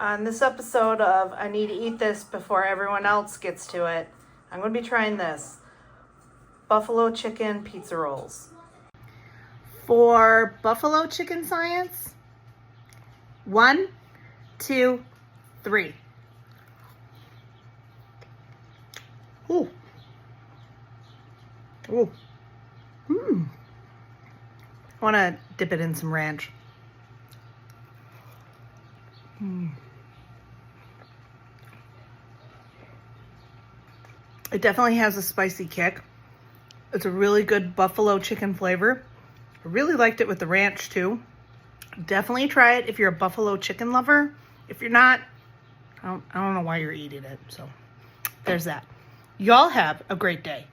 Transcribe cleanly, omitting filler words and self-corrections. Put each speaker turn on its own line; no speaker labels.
On this episode of I Need to Eat This Before Everyone Else Gets to It, I'm going to be trying this. Buffalo chicken pizza rolls. For buffalo chicken science, 1, 2, 3. Ooh. Ooh. I want to dip it in some ranch. It definitely has a spicy kick. It's a really good buffalo chicken flavor. I really liked it with the ranch too. Definitely try it if you're a buffalo chicken lover. If you're not, I don't know why you're eating it. So there's that. Y'all have a great day.